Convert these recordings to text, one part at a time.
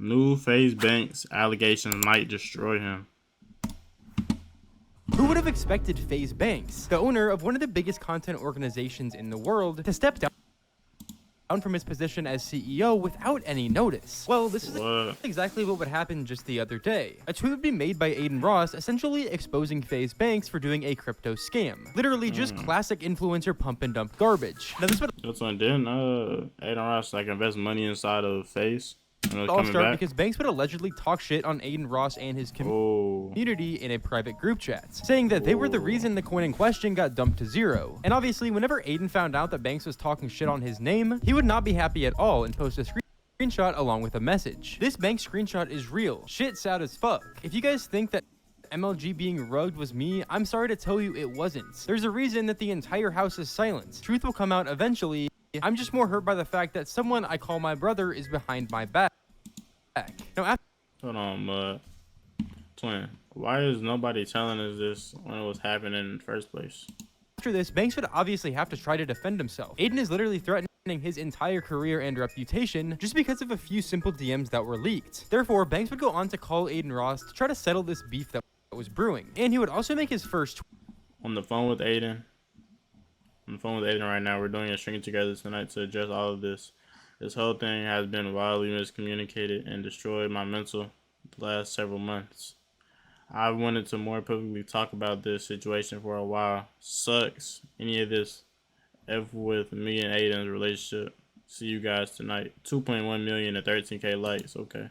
New FaZe Banks allegations might destroy him. Who would have expected FaZe Banks, the owner of one of the biggest content organizations in the world, to step down from his position as CEO without any notice? Well, this is exactly what would happen just the other day. A tweet would be made by Aiden Ross essentially exposing FaZe Banks for doing a crypto scam. Literally just classic influencer pump and dump garbage. Now this would didn't Aiden Ross like invest money inside of FaZe? All start because Banks would allegedly talk shit on Aiden Ross and his community in a private group chat, saying that they were the reason the coin in question got dumped to zero. And obviously, whenever Aiden found out that Banks was talking shit on his name, he would not be happy at all and post a screenshot along with a message. This Banks screenshot is real. Shit's sad as fuck. If you guys think that MLG being rugged was me, I'm sorry to tell you it wasn't. There's a reason that the entire house is silent. Truth will come out eventually. I'm just more hurt by the fact that someone I call my brother is behind my back. Now, hold on, Twin. Why is nobody telling us this when it was happening in the first place? After this, Banks would obviously have to try to defend himself. Aiden is literally threatening his entire career and reputation just because of a few simple DMs that were leaked. Therefore, Banks would go on to call Aiden Ross to try to settle this beef that was brewing. And he would also make his first on the phone with Aiden. On the phone with Aiden right now. We're doing a string together tonight to address all of this. This whole thing has been wildly miscommunicated and destroyed my mental the last several months. I wanted to more publicly talk about this situation for a while. Sucks. Any of this F with me and Aiden's relationship. See you guys tonight. 2.1 million and 13K likes. Okay.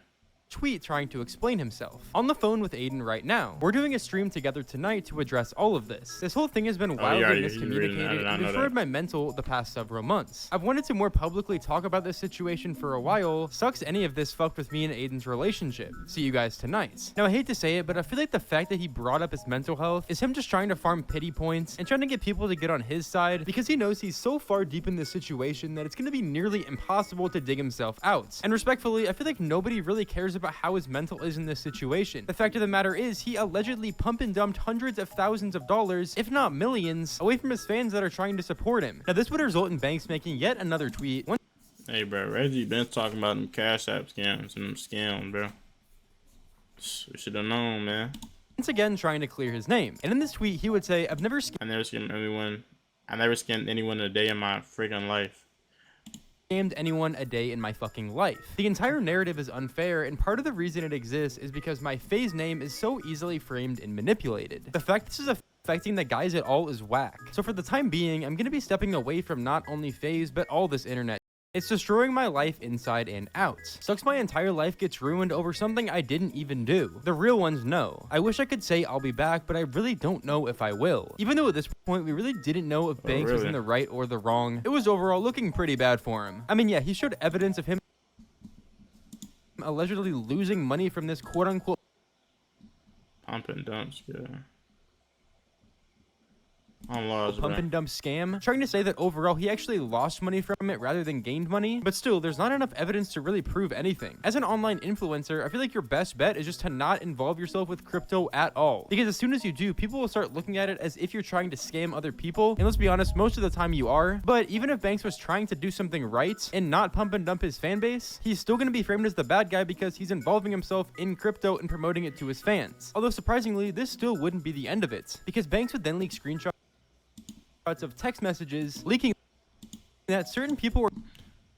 Tweet trying to explain himself. On the phone with Aiden right now. We're doing a stream together tonight to address all of this. This whole thing has been wildly miscommunicated and destroyed my mental the past several months. I've wanted to more publicly talk about this situation for a while. Sucks any of this fucked with me and Aiden's relationship. See you guys tonight. Now I hate to say it, but I feel like the fact that he brought up his mental health is him just trying to farm pity points and trying to get people to get on his side because he knows he's so far deep in this situation that it's going to be nearly impossible to dig himself out. And respectfully, I feel like nobody really cares about how his mental is in this situation. The fact of the matter is he allegedly pump and dumped hundreds of thousands of dollars, if not millions, away from his fans that are trying to support him. Now this would result in Banks making yet another tweet. Hey bro, Reggie been talking about them Cash App scams and them scams, bro. We should have known, man. Once again trying to clear his name. And in this tweet he would say, I never scammed anyone a day in my freaking life. Anyone a day in my fucking life. The entire narrative is unfair, and part of the reason it exists is because my FaZe name is so easily framed and manipulated. The fact this is affecting the guys at all is whack. So for the time being, I'm gonna be stepping away from not only FaZe, but all this internet. It's destroying my life inside and out. Sucks my entire life gets ruined over something I didn't even do. The real ones know. I wish I could say I'll be back, but I really don't know if I will. Even though at this point we really didn't know if Banks was in the right or the wrong, it was overall looking pretty bad for him. I mean, yeah, he showed evidence of him allegedly losing money from this quote-unquote pump and dumps, yeah. Pump and dump scam, trying to say that overall he actually lost money from it rather than gained money, but still there's not enough evidence to really prove anything. As an online influencer, I feel like your best bet is just to not involve yourself with crypto at all, because as soon as you do, people will start looking at it as if you're trying to scam other people, and let's be honest, most of the time you are. But even if Banks was trying to do something right and not pump and dump his fan base, he's still going to be framed as the bad guy because he's involving himself in crypto and promoting it to his fans. Although surprisingly, this still wouldn't be the end of it, because Banks would then leak screenshots of text messages leaking that certain people were.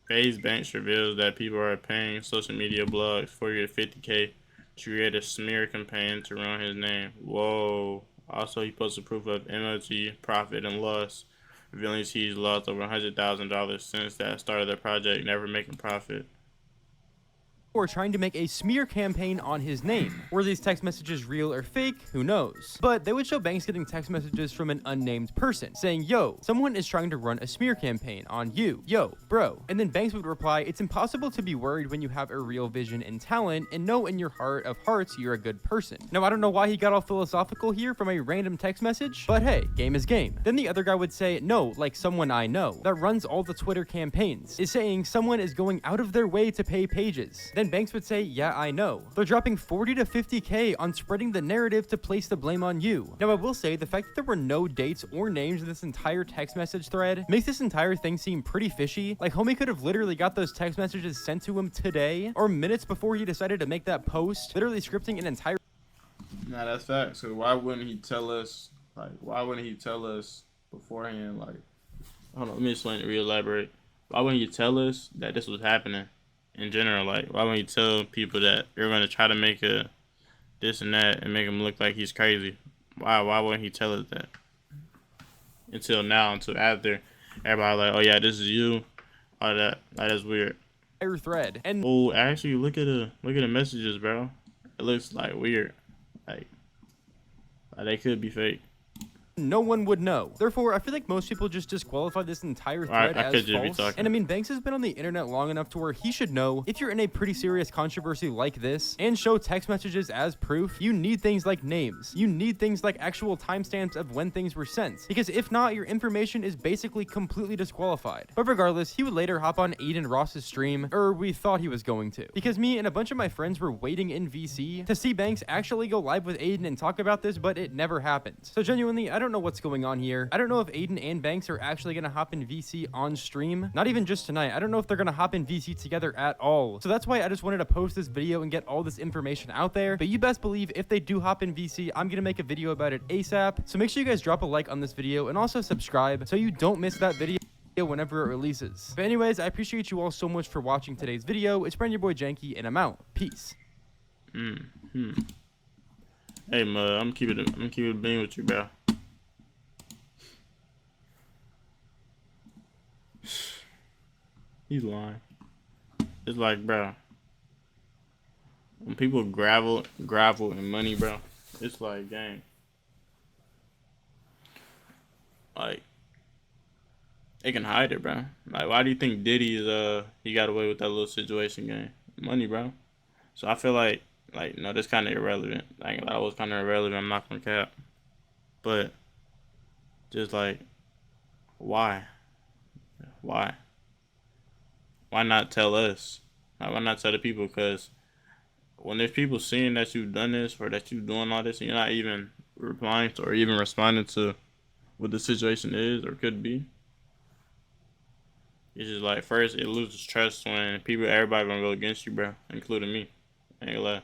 FaZe Banks reveals that people are paying social media blogs 40 to 50K to create a smear campaign to ruin his name. Whoa. Also, he posted proof of MLG profit and loss, revealing he's lost over $100,000 since that started the project, never making profit. Or trying to make a smear campaign on his name. Were these text messages real or fake? Who knows? But they would show Banks getting text messages from an unnamed person saying, yo, someone is trying to run a smear campaign on you. Yo, bro. And then Banks would reply, it's impossible to be worried when you have a real vision and talent and know in your heart of hearts you're a good person. Now, I don't know why he got all philosophical here from a random text message, but hey, game is game. Then the other guy would say, no, like someone I know that runs all the Twitter campaigns is saying someone is going out of their way to pay pages. Then then Banks would say, yeah, I know. They're dropping 40 to 50K on spreading the narrative to place the blame on you. Now, I will say the fact that there were no dates or names in this entire text message thread makes this entire thing seem pretty fishy. Like, homie could have literally got those text messages sent to him today or minutes before he decided to make that post, literally scripting an entire... Nah, that's facts. So why wouldn't he tell us, like, why wouldn't he tell us beforehand, like, hold on, let me explain, re-elaborate. Why wouldn't you tell us that this was happening in general? Like, why wouldn't you tell people that you're going to try to make a this and that and make him look like he's crazy? Why wouldn't he tell us that? Until now, until after, everybody like, oh yeah, this is you. All that. That is weird. Thread. And oh, actually, look at the messages, bro. It looks like weird. Like they could be fake. No one would know. Therefore, I feel like most people just disqualify this entire thread as false. And I mean, Banks has been on the internet long enough to where he should know if you're in a pretty serious controversy like this and show text messages as proof, you need things like names. You need things like actual timestamps of when things were sent. Because if not, your information is basically completely disqualified. But regardless, he would later hop on Aiden Ross's stream, or we thought he was going to. Because me and a bunch of my friends were waiting in VC to see Banks actually go live with Aiden and talk about this, but it never happened. So genuinely, I don't know what's going on here. I don't know if Aiden and Banks are actually going to hop in VC on stream. Not even just tonight. I don't know if they're going to hop in VC together at all. So that's why I just wanted to post this video and get all this information out there. But you best believe if they do hop in VC, I'm going to make a video about it ASAP. So make sure you guys drop a like on this video and also subscribe so you don't miss that video whenever it releases. But anyways, I appreciate you all so much for watching today's video. It's been your boy Janky, and I'm out. Peace. Hey, Mud, I'm keeping it being with you, bro. He's lying. It's like, bro, when people gravel and money, bro, it's like, gang. Like, they can hide it, bro. Like, why do you think Diddy is he got away with that little situation, gang? Money, bro. So I feel like no, this kind of irrelevant. Like, that was kind of irrelevant. I'm not gonna cap, but just like, why? Why not tell us? Like, why not tell the people? Because when there's people seeing that you've done this or that you're doing all this and you're not even replying to or even responding to what the situation is or could be, it's just like, first, it loses trust when everybody gonna go against you, bro, including me. I ain't gonna lie.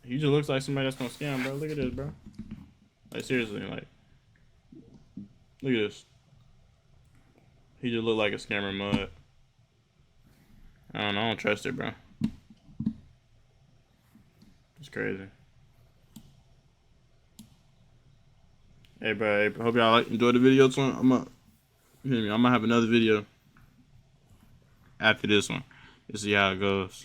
He just looks like somebody that's gonna scam, bro. Look at this, bro. Like, seriously, like, look at this. He just look like a scammer, Mud. I don't trust it, bro. It's crazy. Hey, bro, hope y'all enjoyed the video. I'm gonna have another video after this one to see how it goes.